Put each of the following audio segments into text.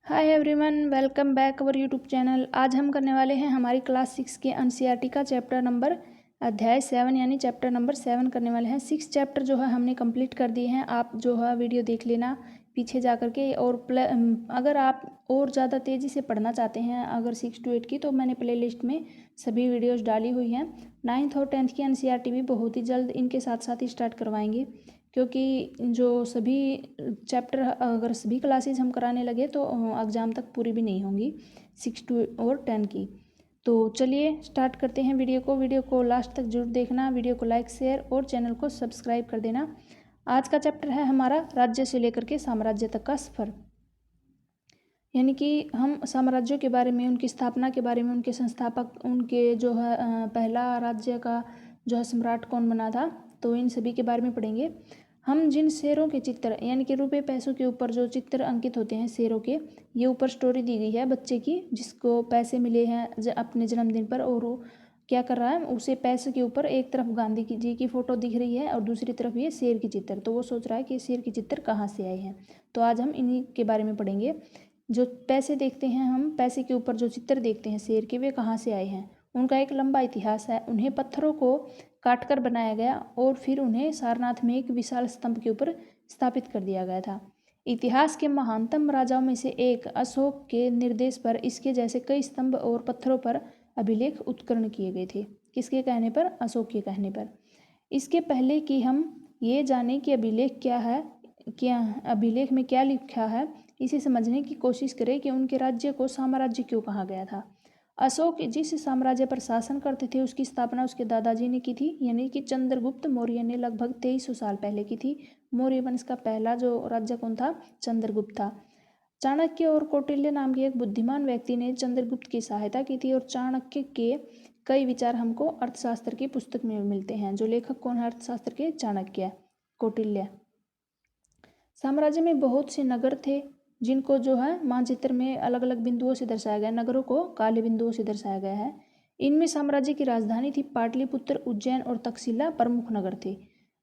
Hi everyone, welcome back our YouTube channel. आज हम करने वाले हैं हमारी क्लास 6 के एनसीईआरटी का चैप्टर नंबर अध्याय 7 यानी चैप्टर नंबर 7 करने वाले हैं। 6 चैप्टर जो है हमने कंप्लीट कर दिए हैं। आप जो है वीडियो देख लेना पीछे जा कर के। और अगर आप और ज़्यादा तेज़ी से पढ़ना चाहते हैं अगर 6 to 8 की, तो मैंने प्ले लिस्ट में सभी वीडियोज़ डाली हुई हैं। 9th और 10th की एनसीईआरटी भी बहुत ही जल्द इनके साथ साथ ही स्टार्ट करवाएंगे, क्योंकि जो सभी चैप्टर अगर सभी क्लासेस हम कराने लगे तो एग्ज़ाम तक पूरी भी नहीं होंगी 6 to और 10 की। तो चलिए स्टार्ट करते हैं वीडियो को लास्ट तक जरूर देखना। वीडियो को लाइक, शेयर और चैनल को सब्सक्राइब कर देना। आज का चैप्टर है हमारा राज्य से लेकर के साम्राज्य तक का सफ़र, यानी कि हम साम्राज्यों के बारे में, उनकी स्थापना के बारे में, उनके संस्थापक, उनके जो है पहला राज्य का जो है सम्राट कौन बना था, तो इन सभी के बारे में पढ़ेंगे। हम जिन शेरों के चित्र यानी कि रुपये पैसों के ऊपर जो चित्र अंकित होते हैं शेरों के, ये ऊपर स्टोरी दी गई है बच्चे की जिसको पैसे मिले हैं अपने जन्मदिन पर, और वो क्या कर रहा है, उसे पैसे के ऊपर एक तरफ गांधी जी की फ़ोटो दिख रही है और दूसरी तरफ ये शेर की चित्र। तो वो सोच रहा है कि शेर की चित्र कहाँ से आए हैं। तो आज हम इन्हीं के बारे में पढ़ेंगे। जो पैसे देखते हैं हम, पैसे के ऊपर जो चित्र देखते हैं शेर के, वे कहाँ से आए हैं। उनका एक लंबा इतिहास है। उन्हें पत्थरों को काटकर बनाया गया और फिर उन्हें सारनाथ में एक विशाल स्तंभ के ऊपर स्थापित कर दिया गया था। इतिहास के महानतम राजाओं में से एक अशोक के निर्देश पर इसके जैसे कई स्तंभ और पत्थरों पर अभिलेख उत्कीर्ण किए गए थे। किसके कहने पर? अशोक के कहने पर। इसके पहले कि हम ये जाने कि अभिलेख क्या है, क्या अभिलेख में क्या लिखा है, इसे समझने की कोशिश करें कि उनके राज्य को साम्राज्य क्यों कहा गया था। अशोक जिस साम्राज्य पर शासन करते थे उसकी स्थापना उसके दादाजी ने की थी, यानी कि चंद्रगुप्त मौर्य ने लगभग 2300 साल पहले की थी। मौर्य वंश का पहला जो राज्य कौन था? चंद्रगुप्त था। चाणक्य और कौटिल्य नाम के एक बुद्धिमान व्यक्ति ने चंद्रगुप्त की सहायता की थी, और चाणक्य के कई विचार हमको अर्थशास्त्र की पुस्तक में मिलते हैं। जो लेखक कौन है अर्थशास्त्र के? चाणक्य, कौटिल्य। साम्राज्य में बहुत से नगर थे जिनको जो है मानचित्र में अलग अलग बिंदुओं से दर्शाया गया। नगरों को काले बिंदुओं से दर्शाया गया है। इनमें साम्राज्य की राजधानी थी पाटलिपुत्र, उज्जैन और तक्षशिला प्रमुख नगर थे।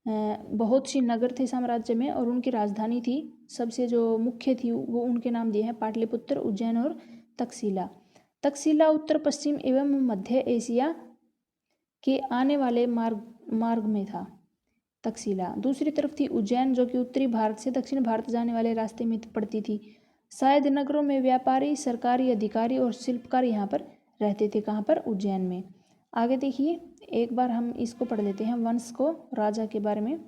बहुत सी नगर थे साम्राज्य में और उनकी राजधानी थी, सबसे जो मुख्य थी वो उनके नाम दिए हैं पाटलिपुत्र, उज्जैन और तक्षशिला। तक्षशिला उत्तर पश्चिम एवं मध्य एशिया के आने वाले मार्ग में था। तक्षशिला दूसरी तरफ थी उज्जैन, जो कि उत्तरी भारत से दक्षिण भारत जाने वाले रास्ते में पड़ती थी। शायद नगरों में व्यापारी, सरकारी अधिकारी और शिल्पकार यहाँ पर रहते थे। कहाँ पर? उज्जैन में। आगे देखिए, एक बार हम इसको पढ़ लेते हैं वंश को, राजा के बारे में।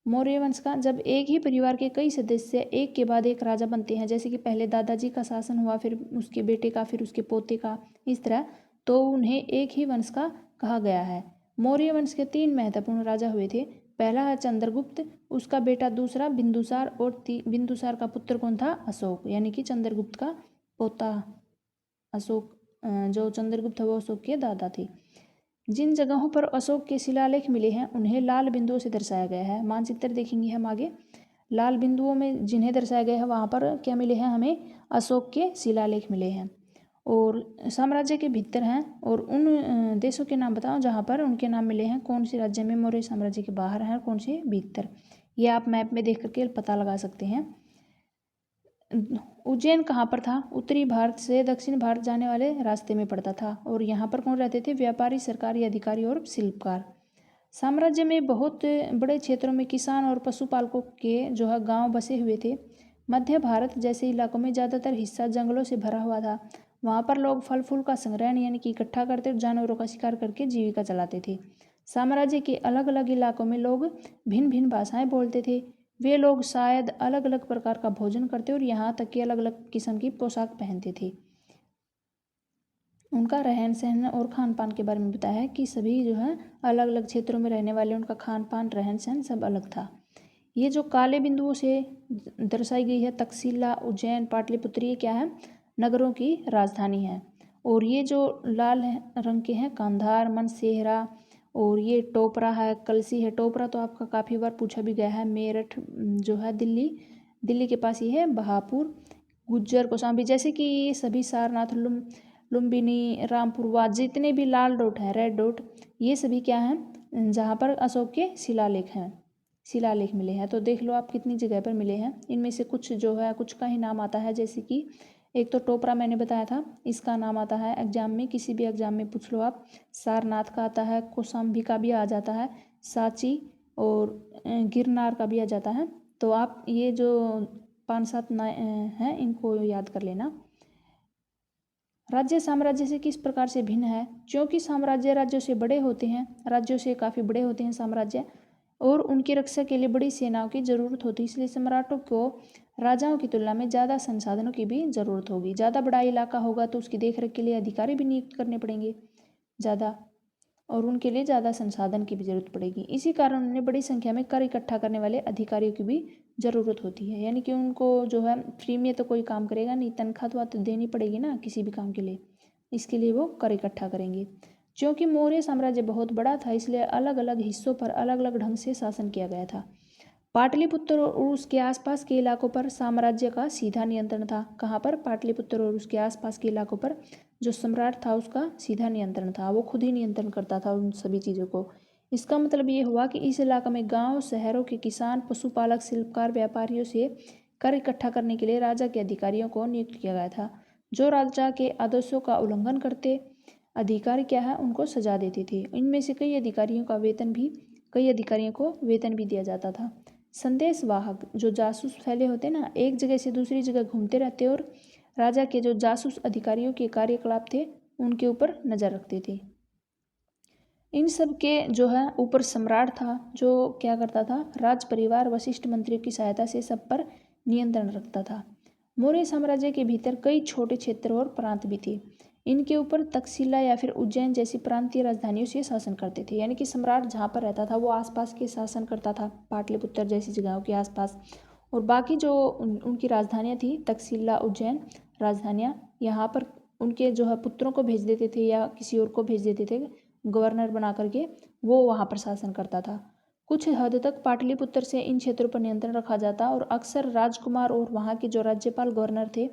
मौर्य वंश का जब एक ही परिवार के कई सदस्य एक के बाद एक राजा बनते हैं, जैसे कि पहले दादाजी का शासन हुआ, फिर उसके बेटे का, फिर उसके पोते का, इस तरह, तो उन्हें एक ही वंश का कहा गया है। मौर्य वंश के 3 महत्वपूर्ण राजा हुए थे। पहला है चंद्रगुप्त, उसका बेटा दूसरा बिंदुसार, और बिंदुसार का पुत्र कौन था? अशोक, यानी कि चंद्रगुप्त का पोता अशोक। जो चंद्रगुप्त है वो अशोक के दादा थे। जिन जगहों पर अशोक के शिलालेख मिले हैं उन्हें लाल बिंदुओं से दर्शाया गया है। मानचित्र देखेंगे हम आगे। लाल बिंदुओं में जिन्हें दर्शाया गया है वहाँ पर क्या मिले हैं? हमें अशोक के शिलालेख मिले हैं। और साम्राज्य के भीतर हैं, और उन देशों के नाम बताओ जहाँ पर उनके नाम मिले हैं। कौन से राज्य में मौर्य साम्राज्य के बाहर हैं और कौन से भीतर, ये आप मैप में देख करके पता लगा सकते हैं। उज्जैन कहाँ पर था? उत्तरी भारत से दक्षिण भारत जाने वाले रास्ते में पड़ता था, और यहाँ पर कौन रहते थे? व्यापारी, सरकारी अधिकारी और शिल्पकार। साम्राज्य में बहुत बड़े क्षेत्रों में किसान और पशुपालकों के जो है गांव बसे हुए थे। मध्य भारत जैसे इलाकों में ज़्यादातर हिस्सा जंगलों से भरा हुआ था। वहाँ पर लोग फल फूल का संग्रहण यानी कि इकट्ठा करते और जानवरों का शिकार करके जीविका चलाते थे। साम्राज्य के अलग अलग इलाकों में लोग भिन्न भिन्न भाषाएं बोलते थे। वे लोग शायद अलग अलग प्रकार का भोजन करते और यहाँ तक कि अलग अलग किस्म की पोशाक पहनते थे। उनका रहन सहन और खान पान के बारे में बताया है कि सभी जो है अलग अलग क्षेत्रों में रहने वाले, उनका खान पान, रहन सहन सब अलग था। ये जो काले बिंदुओं से दर्शाई गई है तक्षशिला, उज्जैन, पाटलिपुत्र, ये क्या है? नगरों की राजधानी है। और ये जो लाल रंग के हैं कांधार, मनसेहरा, और ये टोपरा है, कलसी है। टोपरा तो आपका काफ़ी बार पूछा भी गया है। मेरठ जो है दिल्ली के पास ये है बहापुर, गुज्जर, कौशाम्बी, जैसे कि ये सभी सारनाथ, लुम्बिनी, रामपुर, वाद, जितने भी लाल डॉट हैं, रेड डॉट, ये सभी क्या हैं? जहाँ पर अशोक के शिलालेख मिले हैं। तो देख लो आप कितनी जगह पर मिले हैं। इनमें से कुछ जो है कुछ का ही नाम आता है, जैसे कि एक तो टोपरा मैंने बताया था, इसका नाम आता है एग्जाम में, किसी भी एग्जाम में पूछ लो आप। सारनाथ का आता है, कौशाम्बी का भी आ जाता है, सांची और गिरनार का भी आ जाता है। तो आप ये जो 5-7 हैं इनको याद कर लेना। राज्य साम्राज्य से किस प्रकार से भिन्न है? क्योंकि साम्राज्य राज्यों से बड़े होते हैं, राज्यों से काफ़ी बड़े होते हैं साम्राज्य, और उनकी रक्षा के लिए बड़ी सेनाओं की जरूरत होती है, इसलिए सम्राटों को राजाओं की तुलना में ज़्यादा संसाधनों की भी जरूरत होगी। ज़्यादा बड़ा इलाका होगा तो उसकी देखरेख के लिए अधिकारी भी नियुक्त करने पड़ेंगे ज़्यादा, और उनके लिए ज़्यादा संसाधन की भी जरूरत पड़ेगी। इसी कारण उन्हें बड़ी संख्या में कर इकट्ठा करने वाले अधिकारियों की भी ज़रूरत होती है। यानी कि उनको जो है फ्री में तो कोई काम करेगा नहीं, तनख्वाह तो देनी पड़ेगी ना किसी भी काम के लिए, इसके लिए वो कर इकट्ठा करेंगे। क्योंकि मौर्य साम्राज्य बहुत बड़ा था, इसलिए अलग अलग हिस्सों पर अलग अलग ढंग से शासन किया गया था। पाटलिपुत्र और उसके आसपास के इलाकों पर साम्राज्य का सीधा नियंत्रण था। कहाँ पर? पाटलिपुत्र और उसके आसपास के इलाकों पर जो सम्राट था उसका सीधा नियंत्रण था, वो खुद ही नियंत्रण करता था उन सभी चीज़ों को। इसका मतलब ये हुआ कि इस इलाके में गांव शहरों के किसान, पशुपालक, शिल्पकार, व्यापारियों से कर इकट्ठा करने के लिए राजा के अधिकारियों को नियुक्त किया गया था, जो राजा के आदेशों का उल्लंघन करते अधिकारी क्या है उनको सजा देते थे। इनमें से कई अधिकारियों को वेतन भी दिया जाता था। संदेश वाहक, जो जासूस फैले होते ना, एक जगह से दूसरी जगह घूमते रहते और राजा के जो जासूस अधिकारियों के कार्यकलाप थे उनके ऊपर नजर रखते थे। इन सब के जो है ऊपर सम्राट था, जो क्या करता था, राज परिवार वशिष्ठ मंत्रियों की सहायता से सब पर नियंत्रण रखता था। मौर्य साम्राज्य के भीतर कई छोटे क्षेत्र और प्रांत भी थे। इनके ऊपर तक्षशिला या फिर उज्जैन जैसी प्रांतीय राजधानियों से शासन करते थे। यानी कि सम्राट जहाँ पर रहता था वो आसपास के शासन करता था, पाटलिपुत्र जैसी जगहों के आसपास, और बाकी जो उनकी राजधानियाँ थी, तक्षशिला, उज्जैन राजधानियाँ, यहाँ पर उनके जो है पुत्रों को भेज देते थे या किसी और को भेज देते थे गवर्नर बना करके, वो वहाँ पर शासन करता था। कुछ हद तक पाटलिपुत्र से इन क्षेत्रों पर नियंत्रण रखा जाता और अक्सर राजकुमार और वहाँ के जो राज्यपाल गवर्नर थे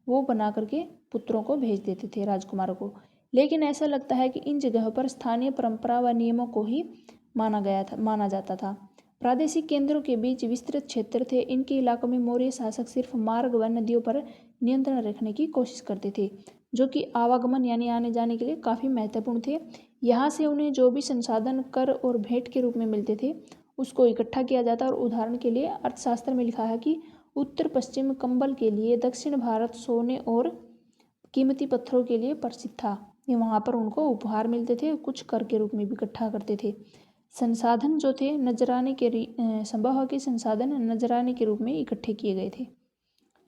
वो बना करके पुत्रों को भेज देते थे, राजकुमारों को। लेकिन ऐसा लगता है कि इन जगहों पर स्थानीय परंपरा व नियमों को ही माना जाता था। प्रादेशिक केंद्रों के बीच विस्तृत क्षेत्र थे। इनके इलाकों में मौर्य शासक सिर्फ मार्ग व नदियों पर नियंत्रण रखने की कोशिश करते थे, जो कि आवागमन यानी आने जाने के लिए काफ़ी महत्वपूर्ण थे। यहाँ से उन्हें जो भी संसाधन कर और भेंट के रूप में मिलते थे उसको इकट्ठा किया जाता। और उदाहरण के लिए अर्थशास्त्र में लिखा है कि उत्तर पश्चिम कंबल के लिए दक्षिण भारत सोने और कीमती पत्थरों के लिए प्रसिद्ध था। ये वहाँ पर उनको उपहार मिलते थे, कुछ कर के रूप में भी इकट्ठा करते थे। संसाधन जो थे नजराने के संभव के संसाधन नजराने के रूप में इकट्ठे किए गए थे।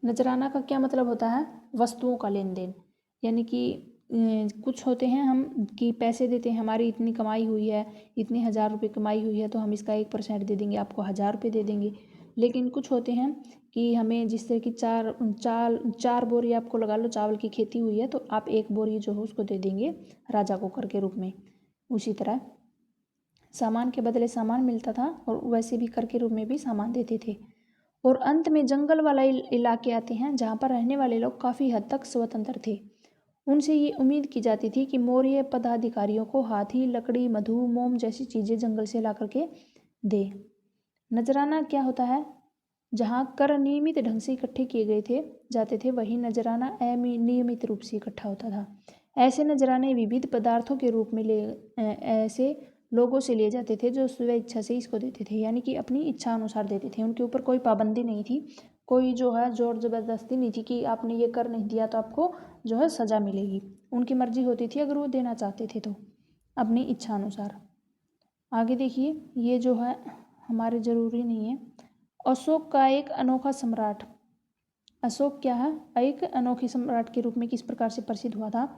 नजराना का क्या मतलब होता है? वस्तुओं का लेन देन। यानी कि कुछ होते हैं हम कि पैसे देते हैं, हमारी इतनी कमाई हुई है, इतने 1000 रुपये कमाई हुई है तो हम इसका 1% दे देंगे, आपको 1000 रुपये दे देंगे। लेकिन कुछ होते हैं कि हमें जिस तरह की चार बोरी आपको लगा लो चावल की खेती हुई है तो आप 1 बोरी जो है उसको दे देंगे राजा को कर के रूप में। उसी तरह सामान के बदले सामान मिलता था और वैसे भी कर के रूप में भी सामान देते थे। और अंत में जंगल वाला इलाके आते हैं जहाँ पर रहने वाले लोग काफ़ी हद तक स्वतंत्र थे। उनसे ये उम्मीद की जाती थी कि मौर्य पदाधिकारियों को हाथी, लकड़ी, मधु, मोम जैसी चीज़ें जंगल से ला करके दे। नजराना क्या होता है? जहाँ कर नियमित ढंग से इकट्ठे किए गए थे जाते थे, वही नजराना अनियमित रूप से इकट्ठा होता था। ऐसे नजराने विविध पदार्थों के रूप में ऐसे लोगों से लिए जाते थे जो स्व इच्छा से इसको देते थे, यानी कि अपनी इच्छा अनुसार देते थे। उनके ऊपर कोई पाबंदी नहीं थी, कोई जो है जोर ज़बरदस्ती नहीं थी कि आपने ये कर नहीं दिया तो आपको जो है सज़ा मिलेगी। उनकी मर्जी होती थी अगर वो देना चाहते थे तो अपनी इच्छा अनुसार। आगे देखिए, ये जो है हमारे ज़रूरी नहीं है। अशोक का एक अनोखा सम्राट। अशोक क्या है? एक अनोखे सम्राट के रूप में किस प्रकार से प्रसिद्ध हुआ था?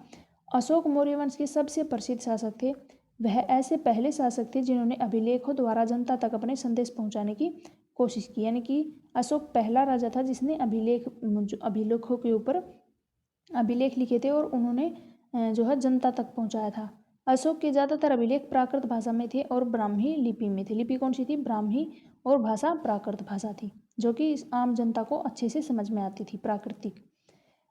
अशोक मौर्य वंश के सबसे प्रसिद्ध शासक थे। वह ऐसे पहले शासक थे जिन्होंने अभिलेखों द्वारा जनता तक अपने संदेश पहुंचाने की कोशिश की। यानी कि अशोक पहला राजा था जिसने अभिलेखों के ऊपर अभिलेख लिखे थे और उन्होंने जो है जनता तक पहुंचाया था। अशोक के ज़्यादातर अभिलेख प्राकृत भाषा में थे और ब्राह्मी लिपि में थे। लिपि कौन सी थी? ब्राह्मी, और भाषा प्राकृत भाषा थी जो कि आम जनता को अच्छे से समझ में आती थी, प्राकृतिक।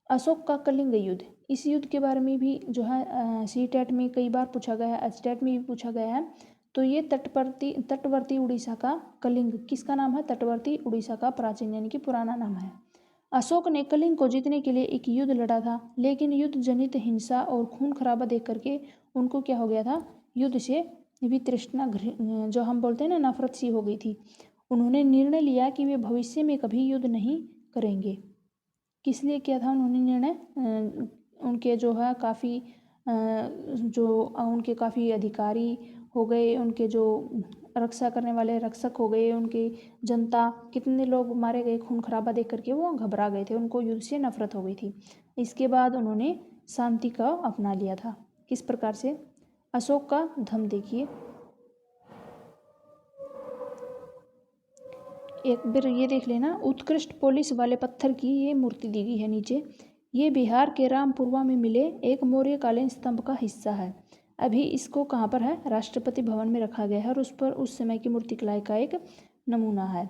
अशोक का कलिंग युद्ध, इस युद्ध के बारे में भी जो है सीटेट में कई बार पूछा गया है, एचटेट में भी पूछा गया है। तो ये तटवर्ती उड़ीसा का कलिंग, किसका नाम है? तटवर्ती उड़ीसा का प्राचीन यानी कि पुराना नाम है। अशोक ने कलिंग को जीतने के लिए एक युद्ध लड़ा था, लेकिन युद्ध जनित हिंसा और खून खराबा देख करके उनको क्या हो गया था, युद्ध से वितृष्णा, जो हम बोलते हैं ना, नफरत सी हो गई थी। उन्होंने निर्णय लिया कि वे भविष्य में कभी युद्ध नहीं करेंगे। किस लिए किया था उन्होंने निर्णय? उनके जो है काफ़ी जो उनके काफ़ी अधिकारी हो गए, उनके जो रक्षा करने वाले रक्षक हो गए, उनकी जनता, कितने लोग मारे गए खून खराबा देख करके वो घबरा गए थे, उनको युद्ध से नफरत हो गई थी। इसके बाद उन्होंने शांति का अपना लिया था। किस प्रकार से? अशोक का धम्म देखिए, एक बार ये देख लेना, उत्कृष्ट पॉलिश वाले पत्थर की ये मूर्ति दी गई है नीचे। ये बिहार के रामपुरवा में मिले एक मौर्यकालीन स्तंभ का हिस्सा है। अभी इसको कहाँ पर है? राष्ट्रपति भवन में रखा गया है और उस पर उस समय की मूर्तिकला का एक नमूना है।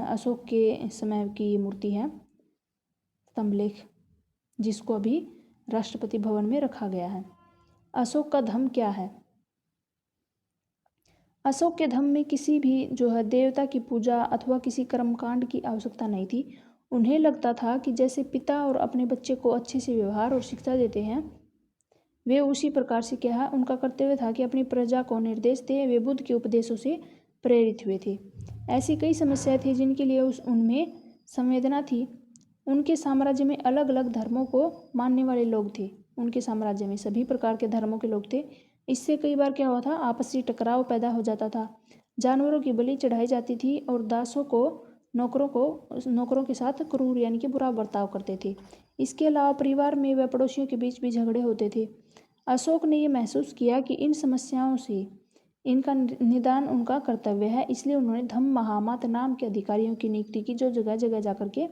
अशोक के समय की मूर्ति है स्तंभलेख, जिसको अभी राष्ट्रपति भवन में रखा गया है। अशोक का धम्म क्या है? अशोक के धम्म में किसी भी जो है देवता की पूजा अथवा किसी कर्मकांड की आवश्यकता नहीं थी। उन्हें लगता था कि जैसे पिता और अपने बच्चे को अच्छे से व्यवहार और शिक्षा देते हैं, वे उसी प्रकार से क्या है, उनका कर्तव्य था कि अपनी प्रजा को निर्देश दे। वे बुद्ध के उपदेशों से प्रेरित हुए थे। ऐसी कई समस्याएं थी जिनके लिए उनमें संवेदना थी। उनके साम्राज्य में अलग अलग धर्मों को मानने वाले लोग थे। उनके साम्राज्य में सभी प्रकार के धर्मों के लोग थे। इससे कई बार क्या हुआ था, आपसी टकराव पैदा हो जाता था। जानवरों की बलि चढ़ाई जाती थी और दासों को नौकरों के साथ क्रूर यानी कि बुरा बर्ताव करते थे। इसके अलावा परिवार में व पड़ोसियों के बीच भी झगड़े होते थे। अशोक ने यह महसूस किया कि इन समस्याओं से इनका निदान उनका कर्तव्य है, इसलिए उन्होंने धम्म महामत नाम के अधिकारियों की नियुक्ति की, जो जगह जगह जाकर के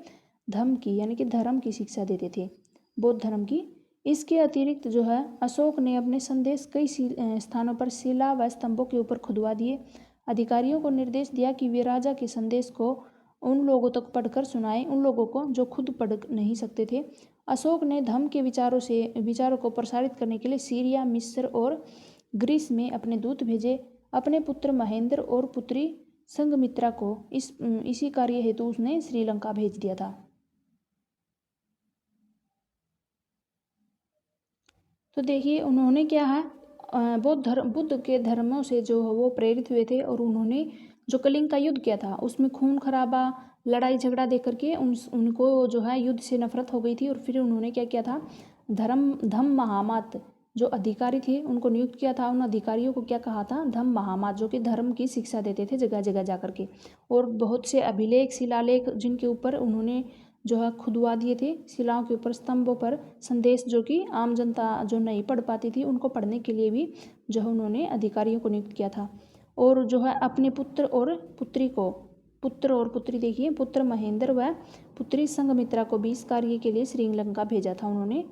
धम्म की यानी कि धर्म की शिक्षा देते थे, बौद्ध धर्म की। इसके अतिरिक्त जो है अशोक ने अपने संदेश कई स्थानों पर शिला व स्तंभों के ऊपर खुदवा दिए। अधिकारियों को निर्देश दिया कि वे राजा के संदेश को उन लोगों तक पढ़कर सुनाएं, उन लोगों को जो खुद पढ़ नहीं सकते थे। अशोक ने धम्म के विचारों को प्रसारित करने के लिए सीरिया, मिस्र और ग्रीस में अपने दूत भेजे। अपने पुत्र महेंद्र और पुत्री संघमित्रा को इसी कार्य हेतु उसने श्रीलंका भेज दिया था। तो देखिए उन्होंने क्या है, बुद्ध के धर्मों से जो वो प्रेरित हुए थे और उन्होंने जो कलिंग का युद्ध किया था उसमें खून खराबा, लड़ाई झगड़ा देख करके उनको जो है युद्ध से नफरत हो गई थी। और फिर उन्होंने क्या किया था, धम्म महामत जो अधिकारी थे उनको नियुक्त किया था। उन अधिकारियों को क्या कहा था, धम्म महामत, जो कि धर्म की शिक्षा देते थे जगह जगह जा करके। और बहुत से अभिलेख, शिलालेख जिनके ऊपर उन्होंने जो है खुदवा दिए थे, शिलाओं के ऊपर, स्तंभों पर संदेश जो कि आम जनता जो नहीं पढ़ पाती थी उनको पढ़ने के लिए भी जो है उन्होंने अधिकारियों को नियुक्त किया था। और जो है अपने पुत्र और पुत्री देखिए, पुत्र महेंद्र व पुत्री संघमित्रा को भी इस कार्य के लिए श्रीलंका भेजा था उन्होंने,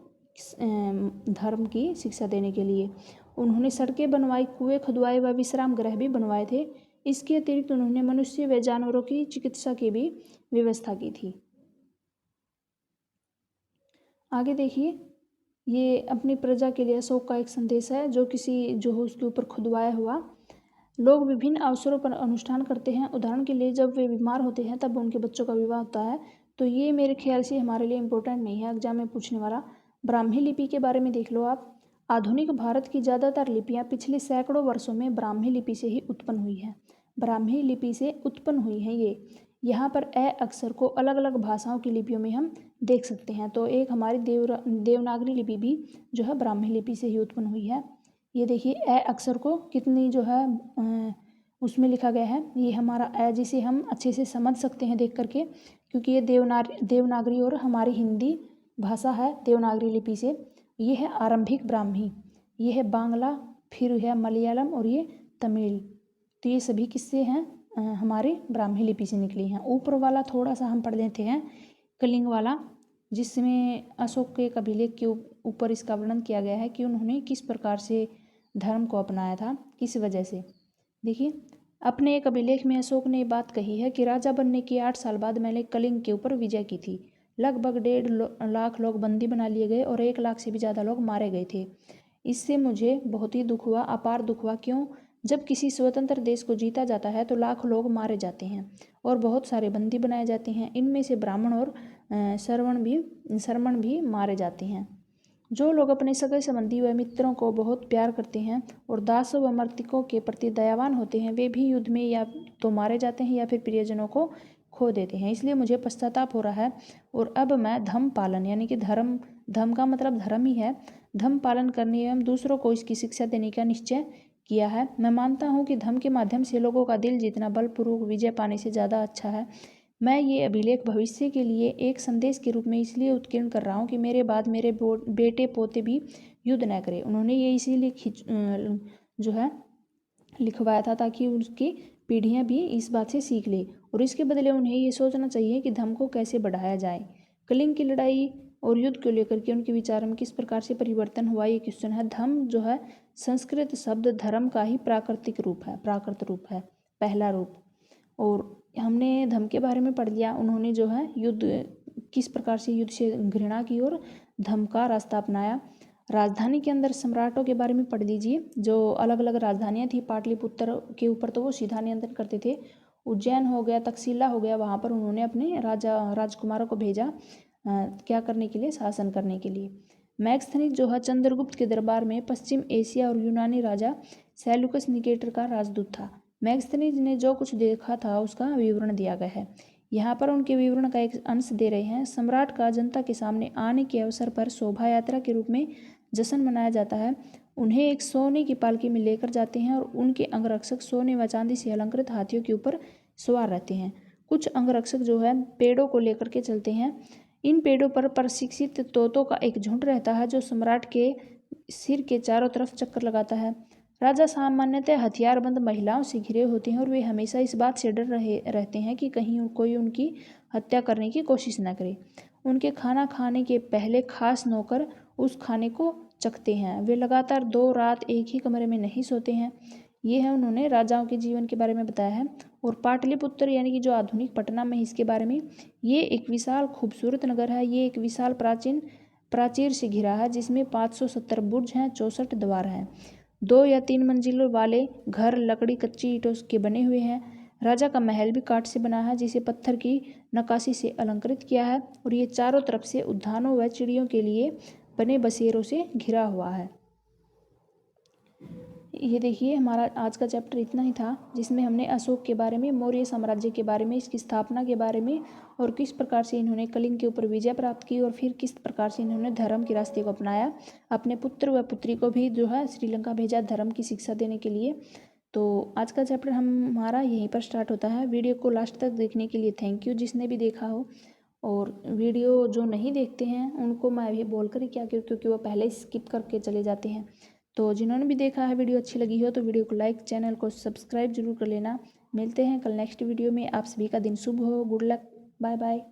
धर्म की शिक्षा देने के लिए। उन्होंने सड़कें बनवाई, कुएं खुदवाए व विश्राम गृह भी बनवाए थे। इसके अतिरिक्त उन्होंने मनुष्य व जानवरों की चिकित्सा की भी व्यवस्था की थी। आगे देखिए, ये अपनी प्रजा के लिए अशोक का एक संदेश है जो उसके ऊपर खुदवाया हुआ। लोग विभिन्न अवसरों पर अनुष्ठान करते हैं। उदाहरण के लिए जब वे बीमार होते हैं तब उनके बच्चों का विवाह होता है। तो ये मेरे ख्याल से हमारे लिए इम्पोर्टेंट नहीं है, एग्जाम में पूछने वाला। ब्राह्मी लिपि के बारे में देख लो आप। आधुनिक भारत की ज़्यादातर लिपियाँ पिछले सैकड़ों वर्षों में ब्राह्मी लिपि से ही उत्पन्न हुई हैं। ब्राह्मी लिपि से उत्पन्न हुई हैं ये। यहाँ पर ए अक्षर को अलग अलग भाषाओं की लिपियों में हम देख सकते हैं। तो एक हमारी देवनागरी लिपि भी जो है ब्राह्मी लिपि से ही उत्पन्न हुई है। ये देखिए ए अक्षर को कितनी जो है उसमें लिखा गया है। ये हमारा ए, जिसे हम अच्छे से समझ सकते हैं देख करके, क्योंकि ये देवनागरी और हमारी हिंदी भाषा है देवनागरी लिपि से। ये है आरंभिक ब्राह्मी, ये है बांग्ला, फिर है मलयालम और ये तमिल। तो ये सभी किससे हैं, हमारे ब्राह्मी लिपि से निकली हैं। ऊपर वाला थोड़ा सा हम पढ़ लेते हैं, कलिंग वाला, जिसमें अशोक के एक अभिलेख के ऊपर इसका वर्णन किया गया है कि उन्होंने किस प्रकार से धर्म को अपनाया था, किस वजह से। देखिए, अपने एक अभिलेख में अशोक ने बात कही है कि राजा बनने के 8 साल बाद मैंने कलिंग के ऊपर विजय की थी। लगभग 1.5 लाख लोग बंदी बना लिए गए और 1 लाख से भी ज़्यादा लोग मारे गए थे। इससे मुझे बहुत ही दुख हुआ, अपार दुख हुआ। क्यों? जब किसी स्वतंत्र देश को जीता जाता है तो लाखों लोग मारे जाते हैं और बहुत सारे बंदी बनाए जाते हैं। इनमें से ब्राह्मण और श्रमण भी मारे जाते हैं। जो लोग अपने सगे संबंधी व मित्रों को बहुत प्यार करते हैं और दासों व मर्तिकों के प्रति दयावान होते हैं, वे भी युद्ध में या तो मारे जाते हैं या फिर प्रियजनों को खो देते हैं। इसलिए मुझे पश्चाताप हो रहा है और अब मैं धर्म पालन यानी कि धर्म का मतलब धर्म ही है, धर्म पालन करने एवं दूसरों को इसकी शिक्षा देने का निश्चय किया है। मैं मानता हूँ कि धर्म के माध्यम से लोगों का दिल जीतना बलपूर्वक विजय पाने से ज़्यादा अच्छा है। मैं ये अभिलेख भविष्य के लिए एक संदेश के रूप में इसलिए उत्कीर्ण कर रहा हूँ कि मेरे बाद मेरे बेटे पोते भी युद्ध न करें। उन्होंने ये इसीलिए जो है लिखवाया था ताकि उसकी पीढ़ियाँ भी इस बात से सीख ले और इसके बदले उन्हें ये सोचना चाहिए कि धर्म को कैसे बढ़ाया जाए। कलिंग की लड़ाई और युद्ध को लेकर के उनके विचार में किस प्रकार से परिवर्तन हुआ, ये क्वेश्चन है। धर्म जो है संस्कृत शब्द धर्म का ही प्राकृत रूप है, पहला रूप। और हमने धर्म के बारे में पढ़ लिया। उन्होंने जो है युद्ध किस प्रकार से युद्ध से घृणा की और धर्म का रास्ता अपनाया। राजधानी के अंदर सम्राटों के बारे में पढ़ लीजिए। जो अलग अलग राजधानियाँ थी, पाटलिपुत्र के ऊपर तो वो सीधा नियंत्रण करते थे। उज्जैन हो गया, तक्षशिला हो गया, वहाँ पर उन्होंने अपने राजकुमारों को भेजा क्या करने के लिए, शासन करने के लिए। मैक्सथनीज जो है चंद्रगुप्त के दरबार में पश्चिम एशिया और यूनानी राजा सेल्यूकस निकेटर का राजदूत था। मैक्सथनीज ने जो कुछ देखा था उसका विवरण दिया गया है। यहाँ पर उनके विवरण का एक अंश दे रहे हैं। सम्राट का जनता के सामने आने के अवसर पर शोभा यात्रा के रूप में जश्न मनाया जाता है। उन्हें एक सोने की पालकी में लेकर जाते हैं और उनके अंगरक्षक सोने व चांदी से अलंकृत हाथियों के ऊपर सवार रहते हैं। कुछ अंगरक्षक जो है पेड़ों को लेकर के चलते हैं। इन पेड़ों पर प्रशिक्षित तोतों का एक झुंड रहता है जो सम्राट के सिर के चारों तरफ चक्कर लगाता है। राजा सामान्यतः हथियारबंद महिलाओं से घिरे होते हैं और वे हमेशा इस बात से डर रहते हैं कि कहीं कोई उनकी हत्या करने की कोशिश न करे। उनके खाना खाने के पहले खास नौकर उस खाने को चखते हैं। वे लगातार 2 रात एक ही कमरे में नहीं सोते हैं। ये है उन्होंने राजाओं के जीवन के बारे में बताया है। और पाटलिपुत्र यानी कि जो आधुनिक पटना में, इसके बारे में, ये एक विशाल खूबसूरत नगर है। ये एक विशाल प्राचीर से घिरा है जिसमें 570 बुर्ज हैं, 64 द्वार हैं। 2 या 3 मंजिलों वाले घर लकड़ी कच्ची ईंटों के बने हुए हैं। राजा का महल भी काठ से बना है जिसे पत्थर की नक्काशी से अलंकृत किया है और ये चारों तरफ से उद्यानों व चिड़ियों के लिए बने बसेरों से घिरा हुआ है। ये देखिए हमारा आज का चैप्टर इतना ही था जिसमें हमने अशोक के बारे में, मौर्य साम्राज्य के बारे में, इसकी स्थापना के बारे में और किस प्रकार से इन्होंने कलिंग के ऊपर विजय प्राप्त की और फिर किस प्रकार से इन्होंने धर्म के रास्ते को अपनाया। अपने पुत्र व पुत्री को भी जो है श्रीलंका भेजा धर्म की शिक्षा देने के लिए। तो आज का चैप्टर हमारा यहीं पर स्टार्ट होता है। वीडियो को लास्ट तक देखने के लिए थैंक यू जिसने भी देखा हो। और वीडियो जो नहीं देखते हैं उनको मैं अभी बोल कर ही क्या करूँ, क्योंकि वो पहले ही स्किप करके चले जाते हैं। तो जिन्होंने भी देखा है वीडियो अच्छी लगी हो तो वीडियो को लाइक, चैनल को सब्सक्राइब जरूर कर लेना। मिलते हैं कल नेक्स्ट वीडियो में। आप सभी का दिन शुभ हो। Good luck. Bye bye.